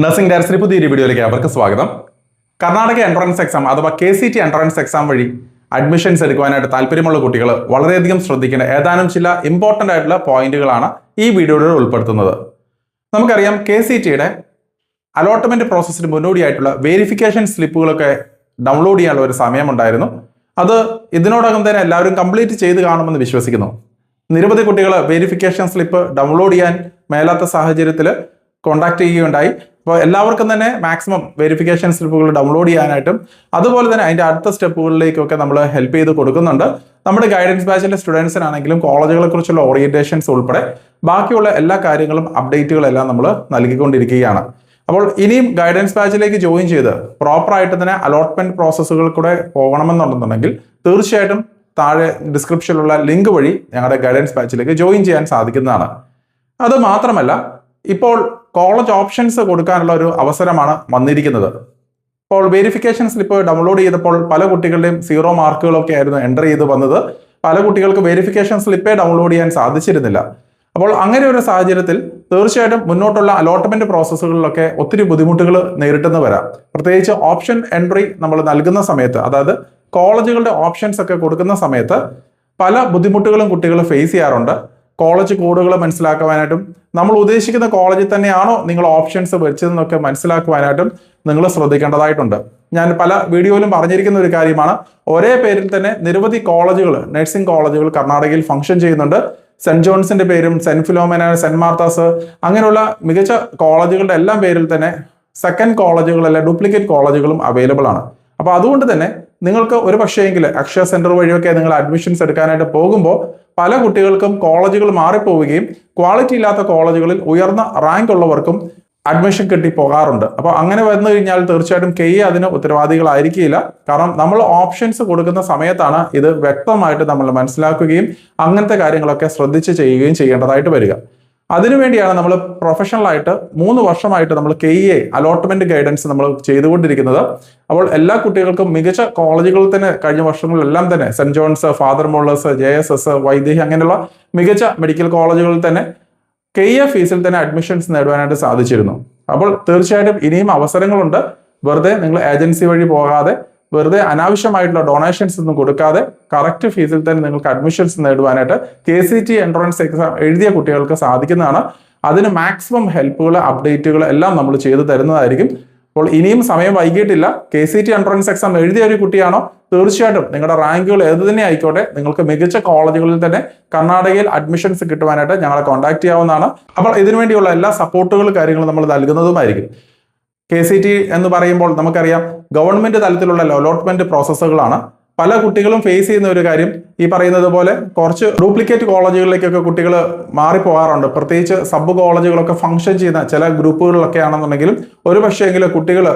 Nursing directory പുതിയൊരു വീഡിയോയിലേക്ക് അവർക്ക് സ്വാഗതം. കർണാടക എൻട്രൻസ് എക്സാം അഥവാ KCET എൻട്രൻസ് എക്സാം വഴി അഡ്മിഷൻസ് എടുക്കുവാനായിട്ട് താല്പര്യമുള്ള കുട്ടികൾ വളരെയധികം ശ്രദ്ധിക്കേണ്ട ഏതാനും ചില ഇമ്പോർട്ടൻ്റ് ആയിട്ടുള്ള പോയിന്റുകളാണ് ഈ വീഡിയോയിൽ ഉൾപ്പെടുത്തുന്നത്. നമുക്കറിയാം KCETയുടെ അലോട്ട്മെന്റ് പ്രോസസ്സിന് മുന്നോടിയായിട്ടുള്ള വെരിഫിക്കേഷൻ സ്ലിപ്പുകളൊക്കെ ഡൗൺലോഡ് ചെയ്യാനുള്ള ഒരു സമയമുണ്ടായിരുന്നു. അത് ഇതിനോടകം തന്നെ എല്ലാവരും കംപ്ലീറ്റ് ചെയ്ത് കാണുമെന്ന് വിശ്വസിക്കുന്നു. നിരവധി കുട്ടികൾ വെരിഫിക്കേഷൻ സ്ലിപ്പ് ഡൗൺലോഡ് ചെയ്യാൻ മേലാത്ത സാഹചര്യത്തിൽ കോൺടാക്ട് ചെയ്യുകയുണ്ടായി. അപ്പോൾ എല്ലാവർക്കും തന്നെ മാക്സിമം വെരിഫിക്കേഷൻ സ്ലിപ്പുകൾ ഡൗൺലോഡ് ചെയ്യാനായിട്ടും അതുപോലെ തന്നെ അതിൻ്റെ അടുത്ത സ്റ്റെപ്പുകളിലേക്കൊക്കെ നമ്മൾ ഹെൽപ്പ് ചെയ്ത് കൊടുക്കുന്നുണ്ട്. നമ്മുടെ ഗൈഡൻസ് ബാച്ചിലെ സ്റ്റുഡൻസിനാണെങ്കിലും കോളേജുകളെ കുറിച്ചുള്ള ഓറിയന്റേഷൻസ് ഉൾപ്പെടെ ബാക്കിയുള്ള എല്ലാ കാര്യങ്ങളും അപ്ഡേറ്റുകളെല്ലാം നമ്മൾ നൽകിക്കൊണ്ടിരിക്കുകയാണ്. അപ്പോൾ ഇനിയും ഗൈഡൻസ് ബാച്ചിലേക്ക് ജോയിൻ ചെയ്ത് പ്രോപ്പറായിട്ട് തന്നെ അലോട്ട്മെന്റ് പ്രോസസ്സുകൾ കൂടെ പോകണമെന്നുണ്ടെന്നുണ്ടെങ്കിൽ തീർച്ചയായിട്ടും താഴെ ഡിസ്ക്രിപ്ഷനിലുള്ള ലിങ്ക് വഴി ഞങ്ങളുടെ ഗൈഡൻസ് ബാച്ചിലേക്ക് ജോയിൻ ചെയ്യാൻ സാധിക്കുന്നതാണ്. അത് മാത്രമല്ല, ഇപ്പോൾ കോളേജ് ഓപ്ഷൻസ് കൊടുക്കാനുള്ള ഒരു അവസരമാണ് വന്നിരിക്കുന്നത്. ഇപ്പോൾ വെരിഫിക്കേഷൻ സ്ലിപ്പ് ഡൗൺലോഡ് ചെയ്തപ്പോൾ പല കുട്ടികളുടെയും 0 മാർക്കുകളൊക്കെ ആയിരുന്നു എൻ്റർ ചെയ്ത് വന്നത്. പല കുട്ടികൾക്ക് വെരിഫിക്കേഷൻ സ്ലിപ്പേ ഡൗൺലോഡ് ചെയ്യാൻ സാധിച്ചിരുന്നില്ല. അപ്പോൾ അങ്ങനെ ഒരു സാഹചര്യത്തിൽ തീർച്ചയായിട്ടും മുന്നോട്ടുള്ള അലോട്ട്മെന്റ് പ്രോസസ്സുകളിലൊക്കെ ഒത്തിരി ബുദ്ധിമുട്ടുകൾ നേരിട്ടെന്ന് വരാം. പ്രത്യേകിച്ച് ഓപ്ഷൻ എൻട്രി നമ്മൾ നൽകുന്ന സമയത്ത്, അതായത് കോളേജുകളുടെ ഓപ്ഷൻസ് ഒക്കെ കൊടുക്കുന്ന സമയത്ത് പല ബുദ്ധിമുട്ടുകളും കുട്ടികൾ ഫേസ് ചെയ്യാറുണ്ട്. കോളേജ് കോഡുകൾ മനസ്സിലാക്കുവാനായിട്ടും നമ്മൾ ഉദ്ദേശിക്കുന്ന കോളേജിൽ തന്നെയാണോ നിങ്ങൾ ഓപ്ഷൻസ് വെച്ചതെന്നൊക്കെ മനസ്സിലാക്കുവാനായിട്ടും നിങ്ങൾ ശ്രദ്ധിക്കേണ്ടതായിട്ടുണ്ട്. ഞാൻ പല വീഡിയോയിലും പറഞ്ഞിരിക്കുന്ന ഒരു കാര്യമാണ്, ഒരേ പേരിൽ തന്നെ നിരവധി കോളേജുകൾ, നഴ്സിംഗ് കോളേജുകൾ കർണാടകയിൽ ഫംഗ്ഷൻ ചെയ്യുന്നുണ്ട്. സെന്റ് ജോൺസിന്റെ പേരും സെന്റ് ഫിലോമിന, സെന്റ് മാർത്താസ് അങ്ങനെയുള്ള മികച്ച കോളേജുകളുടെ എല്ലാം പേരിൽ തന്നെ സെക്കൻഡ് കോളേജുകൾ അല്ലെ ഡ്യൂപ്ലിക്കേറ്റ് കോളേജുകളും അവൈലബിൾ ആണ്. അപ്പോൾ അതുകൊണ്ട് തന്നെ നിങ്ങൾക്ക് ഒരു പക്ഷേയെങ്കിൽ അക്ഷയ സെന്റർ വഴിയൊക്കെ നിങ്ങൾ അഡ്മിഷൻസ് എടുക്കാനായിട്ട് പോകുമ്പോൾ പല കുട്ടികൾക്കും കോളേജുകൾ മാറിപ്പോവുകയും ക്വാളിറ്റി ഇല്ലാത്ത കോളേജുകളിൽ ഉയർന്ന റാങ്ക് ഉള്ളവർക്കും അഡ്മിഷൻ കിട്ടി പോകാറുണ്ട്. അപ്പോൾ അങ്ങനെ വന്നു കഴിഞ്ഞാൽ തീർച്ചയായിട്ടും KE അതിന് ഉത്തരവാദികളായിരിക്കില്ല. കാരണം നമ്മൾ ഓപ്ഷൻസ് കൊടുക്കുന്ന സമയത്താണ് ഇത് വ്യക്തമായിട്ട് നമ്മൾ മനസ്സിലാക്കുകയും അങ്ങനത്തെ കാര്യങ്ങളൊക്കെ ശ്രദ്ധിച്ച് ചെയ്യുകയും ചെയ്യേണ്ടതായിട്ട് വരിക. അതിനുവേണ്ടിയാണ് നമ്മൾ പ്രൊഫഷണലായിട്ട് 3 വർഷമായിട്ട് നമ്മൾ KE അലോട്ട്മെന്റ് ഗൈഡൻസ് നമ്മൾ ചെയ്തുകൊണ്ടിരിക്കുന്നത്. അപ്പോൾ എല്ലാ കുട്ടികൾക്കും മികച്ച കോളേജുകളിൽ തന്നെ കഴിഞ്ഞ വർഷങ്ങളിലെല്ലാം തന്നെ സെന്റ് John's, Father Muller's, JSS, Vydehi അങ്ങനെയുള്ള മികച്ച മെഡിക്കൽ കോളേജുകളിൽ തന്നെ KE ഫീസിൽ തന്നെ അഡ്മിഷൻസ് നേടുവാനായിട്ട് സാധിച്ചിരുന്നു. അപ്പോൾ തീർച്ചയായിട്ടും ഇനിയും അവസരങ്ങളുണ്ട്. വെറുതെ നിങ്ങൾ ഏജൻസി വഴി പോകാതെ, വെറുതെ അനാവശ്യമായിട്ടുള്ള ഡൊണേഷൻസ് ഒന്നും കൊടുക്കാതെ കറക്റ്റ് ഫീസിൽ തന്നെ നിങ്ങൾക്ക് അഡ്മിഷൻസ് നേടുവാനായിട്ട് KCET എൻട്രൻസ് എക്സാം എഴുതിയ കുട്ടികൾക്ക് സാധിക്കുന്നതാണ്. അതിന് മാക്സിമം ഹെൽപ്പുകൾ, അപ്ഡേറ്റുകൾ എല്ലാം നമ്മൾ ചെയ്തു തരുന്നതായിരിക്കും. അപ്പോൾ ഇനിയും സമയം വൈകിട്ടില്ല. KCET എൻട്രൻസ് എക്സാം എഴുതിയ ഒരു കുട്ടിയാണോ, തീർച്ചയായിട്ടും നിങ്ങളുടെ റാങ്കുകൾ ഏത് തന്നെ ആയിക്കോട്ടെ, നിങ്ങൾക്ക് മികച്ച കോളേജുകളിൽ തന്നെ കർണാടകയിൽ അഡ്മിഷൻസ് കിട്ടുവാനായിട്ട് ഞങ്ങളെ കോൺടാക്ട് ചെയ്യാവുന്നതാണ്. അപ്പോൾ ഇതിനുവേണ്ടിയുള്ള എല്ലാ സപ്പോർട്ടുകളും കാര്യങ്ങളും നമ്മൾ നൽകുന്നതുമായിരിക്കും. KCET എന്ന് പറയുമ്പോൾ നമുക്കറിയാം ഗവൺമെന്റ് തലത്തിലുള്ള അലോട്ട്മെന്റ് പ്രോസസ്സുകളാണ്. പല കുട്ടികളും ഫേസ് ചെയ്യുന്ന ഒരു കാര്യം, ഈ പറയുന്നത് പോലെ കുറച്ച് ഡ്യൂപ്ലിക്കേറ്റ് കോളേജുകളിലേക്കൊക്കെ കുട്ടികൾ മാറിപ്പോകാറുണ്ട്. പ്രത്യേകിച്ച് സബ് കോളേജുകളൊക്കെ ഫംഗ്ഷൻ ചെയ്യുന്ന ചില ഗ്രൂപ്പുകളിലൊക്കെ ആണെന്നുണ്ടെങ്കിലും ഒരു പക്ഷേങ്കിലും കുട്ടികൾ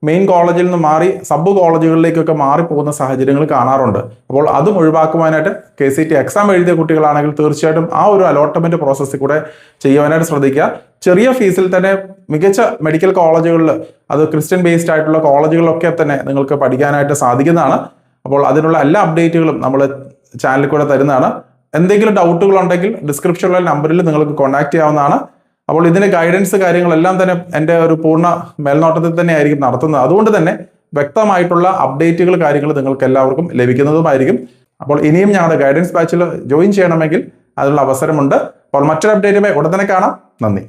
മെയിൻ കോളേജിൽ നിന്ന് മാറി സബ് കോളേജുകളിലേക്കൊക്കെ മാറിപ്പോകുന്ന സാഹചര്യങ്ങൾ കാണാറുണ്ട്. അപ്പോൾ അതും ഒഴിവാക്കുവാനായിട്ട് KCET എക്സാം എഴുതിയ കുട്ടികളാണെങ്കിൽ തീർച്ചയായിട്ടും ആ ഒരു അലോട്ട്മെന്റ് പ്രോസസ്സിൽ കൂടെ ചെയ്യുവാനായിട്ട് ശ്രദ്ധിക്കുക. ചെറിയ ഫീസിൽ തന്നെ മികച്ച മെഡിക്കൽ കോളേജുകളിൽ, അത് ക്രിസ്ത്യൻ ബേസ്ഡ് ആയിട്ടുള്ള കോളേജുകളിലൊക്കെ തന്നെ നിങ്ങൾക്ക് പഠിക്കാനായിട്ട് സാധിക്കുന്നതാണ്. അപ്പോൾ അതിനുള്ള എല്ലാ അപ്ഡേറ്റുകളും നമ്മൾ ചാനലിൽ കൂടെ തരുന്നതാണ്. എന്തെങ്കിലും ഡൗട്ടുകൾ ഉണ്ടെങ്കിൽ ഡിസ്ക്രിപ്ഷനിലുള്ള നമ്പറിൽ നിങ്ങൾക്ക് കോൺടാക്ട് ചെയ്യാവുന്നതാണ്. അപ്പോൾ ഇതിന്റെ ഗൈഡൻസ് കാര്യങ്ങളെല്ലാം തന്നെ എൻ്റെ ഒരു പൂർണ്ണ മേൽനോട്ടത്തിൽ തന്നെ ആയിരിക്കും നടത്തുന്നത്. അതുകൊണ്ട് തന്നെ വ്യക്തമായിട്ടുള്ള അപ്ഡേറ്റുകൾ കാര്യങ്ങൾ നിങ്ങൾക്ക് എല്ലാവർക്കും ലഭിക്കുന്നതുമായിരിക്കും. അപ്പോൾ ഇനിയും ഞങ്ങളുടെ ഗൈഡൻസ് ബാച്ചിൽ ജോയിൻ ചെയ്യണമെങ്കിൽ അതിനുള്ള അവസരമുണ്ട്. അപ്പോൾ മറ്റൊരു അപ്ഡേറ്റുമായി ഉടൻ തന്നെ കാണാം. നന്ദി.